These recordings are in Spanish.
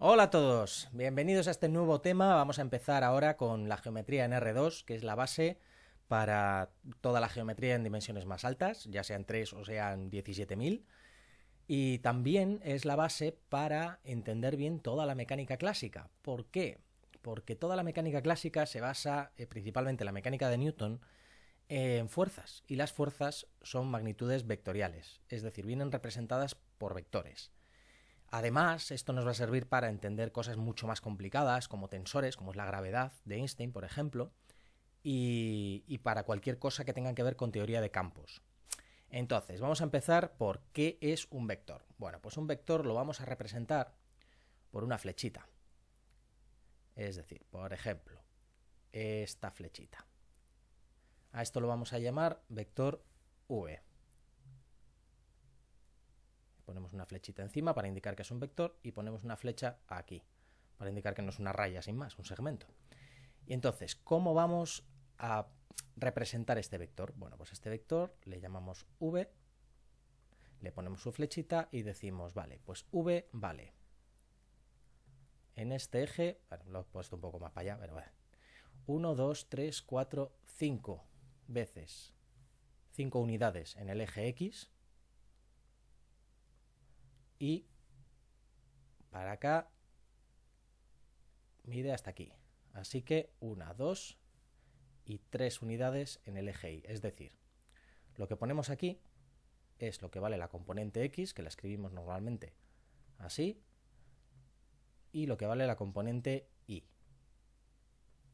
Hola a todos, bienvenidos a este nuevo tema. Vamos a empezar ahora con la geometría en R2, que es la base para toda la geometría en dimensiones más altas, ya sean 3 o sean 17.000. Y también es la base para entender bien toda la mecánica clásica. ¿Por qué? Porque toda la mecánica clásica se basa, principalmente la mecánica de Newton, en fuerzas. Y las fuerzas son magnitudes vectoriales, es decir, vienen representadas por vectores. Además, esto nos va a servir para entender cosas mucho más complicadas, como tensores, como es la gravedad de Einstein, por ejemplo, y para cualquier cosa que tenga que ver con teoría de campos. Entonces, vamos a empezar por qué es un vector. Bueno, pues un vector lo vamos a representar por una flechita. Es decir, por ejemplo, esta flechita. A esto lo vamos a llamar vector V. Ponemos una flechita encima para indicar que es un vector y ponemos una flecha aquí para indicar que no es una raya sin más, un segmento. Y entonces, ¿cómo vamos a representar este vector? Bueno, pues este vector le llamamos V, le ponemos su flechita y decimos, vale, pues V vale. En este eje, bueno, lo he puesto un poco más para allá, pero vale. 1, 2, 3, 4, 5 veces 5 unidades en el eje X y para acá mide hasta aquí. Así que 1, 2 y 3 unidades en el eje Y. Es decir, lo que ponemos aquí es lo que vale la componente X, que la escribimos normalmente así, y lo que vale la componente Y,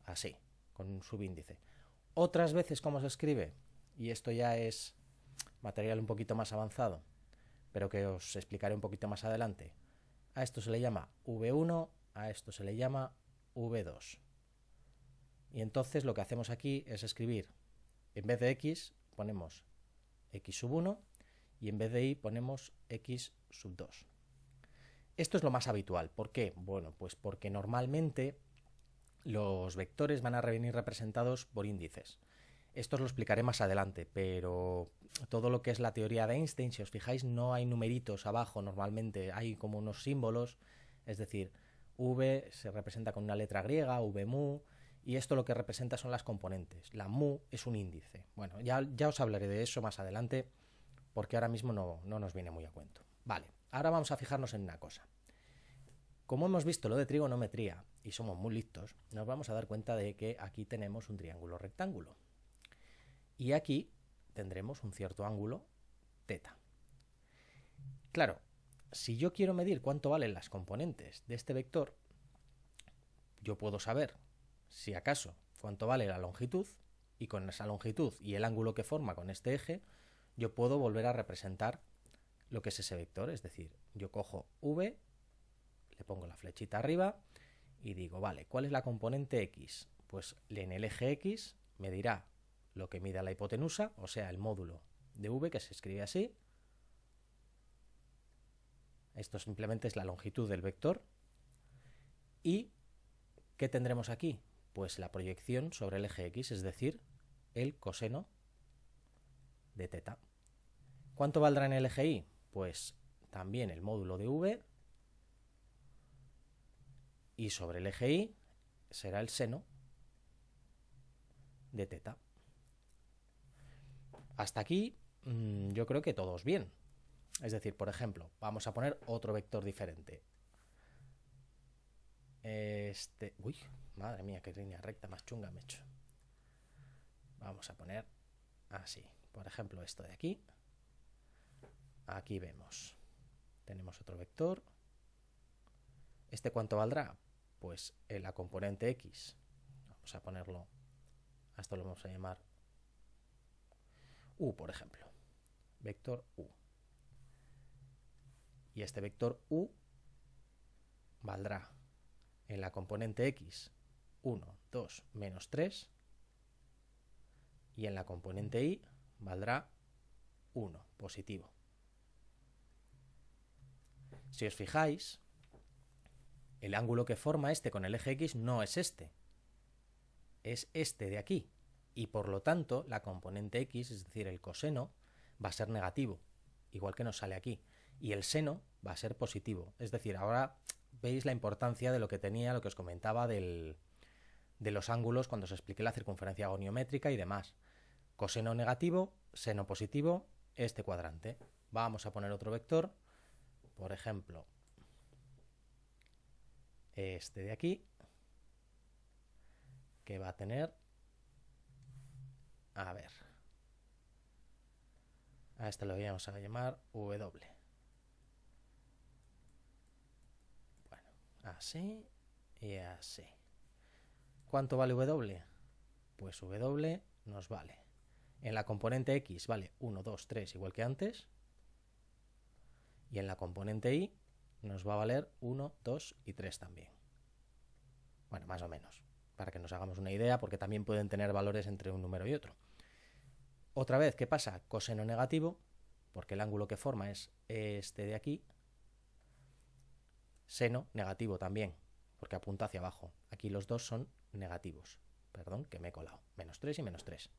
así, con un subíndice. Otras veces, ¿cómo se escribe? Y esto ya es material un poquito más avanzado, pero que os explicaré un poquito más adelante. A esto se le llama V1, a esto se le llama V2. Y entonces lo que hacemos aquí es escribir, en vez de X ponemos X sub 1 y en vez de Y ponemos X sub 2. Esto es lo más habitual. ¿Por qué? Bueno, pues porque normalmente los vectores van a venir representados por índices. Esto os lo explicaré más adelante, pero todo lo que es la teoría de Einstein, si os fijáis, no hay numeritos abajo normalmente, hay como unos símbolos, es decir, V se representa con una letra griega, V mu, y esto lo que representa son las componentes. La mu es un índice. Bueno, ya os hablaré de eso más adelante, porque ahora mismo no nos viene muy a cuento. Vale, ahora vamos a fijarnos en una cosa. Como hemos visto lo de trigonometría y somos muy listos, nos vamos a dar cuenta de que aquí tenemos un triángulo rectángulo. Y aquí tendremos un cierto ángulo teta. Claro, si yo quiero medir cuánto valen las componentes de este vector, yo puedo saber, si acaso, cuánto vale la longitud, y con esa longitud y el ángulo que forma con este eje, yo puedo volver a representar lo que es ese vector. Es decir, yo cojo V, le pongo la flechita arriba y digo, vale, ¿cuál es la componente X? Pues en el eje X me dirá lo que mida la hipotenusa, o sea, el módulo de V, que se escribe así. Esto simplemente es la longitud del vector. ¿Y qué tendremos aquí? Pues la proyección sobre el eje X, es decir, el coseno de teta. ¿Cuánto valdrá en el eje Y? Pues también el módulo de V, y sobre el eje Y será el seno de teta. Hasta aquí yo creo que todos bien. Es decir, por ejemplo, vamos a poner otro vector diferente. Uy, madre mía, qué línea recta más chunga me he hecho. Vamos a poner así. Por ejemplo, esto de aquí. Aquí vemos. Tenemos otro vector. ¿Este cuánto valdrá? Pues en la componente X. Vamos a ponerlo. A esto lo vamos a llamar U, por ejemplo. Vector U. Y este vector U valdrá en la componente X 1, 2, menos 3. Y en la componente Y valdrá 1, positivo. Si os fijáis, el ángulo que forma este con el eje X no es este de aquí. Y por lo tanto, la componente X, es decir, el coseno, va a ser negativo, igual que nos sale aquí. Y el seno va a ser positivo. Es decir, ahora veis la importancia de lo que tenía, lo que os comentaba de los ángulos cuando os expliqué la circunferencia goniométrica y demás. Coseno negativo, seno positivo, este cuadrante. Vamos a poner otro vector, por ejemplo, este de aquí, que va a tener, a ver, a este lo vamos a llamar W. Bueno, así y así. ¿Cuánto vale W? Pues W nos vale. En la componente X vale 1, 2, 3, igual que antes. Y en la componente Y nos va a valer 1, 2 y 3 también. Bueno, más o menos, para que nos hagamos una idea, porque también pueden tener valores entre un número y otro. Otra vez, ¿qué pasa? Coseno negativo, porque el ángulo que forma es este de aquí. Seno negativo también, porque apunta hacia abajo. Aquí los dos son negativos. Perdón, que me he colado. Menos 3 y menos 3.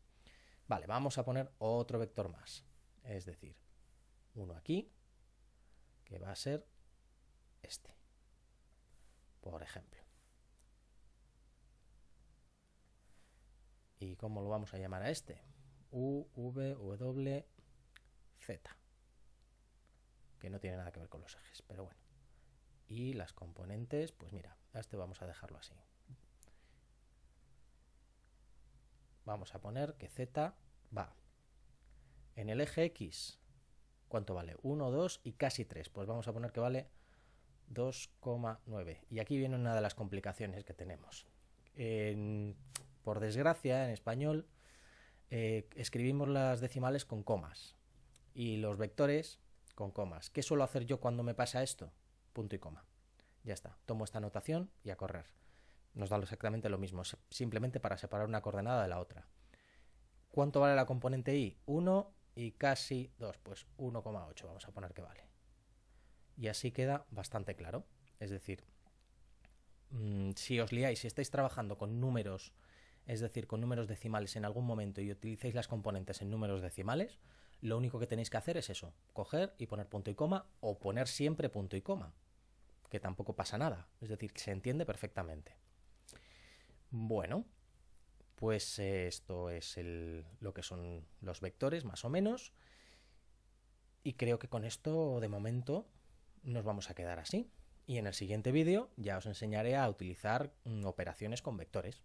Vale, vamos a poner otro vector más. Es decir, uno aquí, que va a ser este, por ejemplo. ¿Y cómo lo vamos a llamar a este? U, V, W, Z. Que no tiene nada que ver con los ejes, pero bueno. Y las componentes, pues mira, a este vamos a dejarlo así. Vamos a poner que Z va en el eje X. ¿Cuánto vale? 1, 2 y casi 3. Pues vamos a poner que vale 2,9. Y aquí viene una de las complicaciones que tenemos. Por desgracia, en español, escribimos las decimales con comas y los vectores con comas. ¿Qué suelo hacer yo cuando me pasa esto? Punto y coma. Ya está. Tomo esta notación y a correr. Nos da exactamente lo mismo, simplemente para separar una coordenada de la otra. ¿Cuánto vale la componente Y? 1 y casi 2. Pues 1,8 vamos a poner que vale. Y así queda bastante claro. Es decir, si os liáis, si estáis trabajando con números, es decir, con números decimales en algún momento y utilicéis las componentes en números decimales, lo único que tenéis que hacer es eso, coger y poner punto y coma o poner siempre punto y coma, que tampoco pasa nada, es decir, se entiende perfectamente. Bueno, pues esto es lo que son los vectores, más o menos, y creo que con esto, de momento, nos vamos a quedar así. Y en el siguiente vídeo ya os enseñaré a utilizar operaciones con vectores.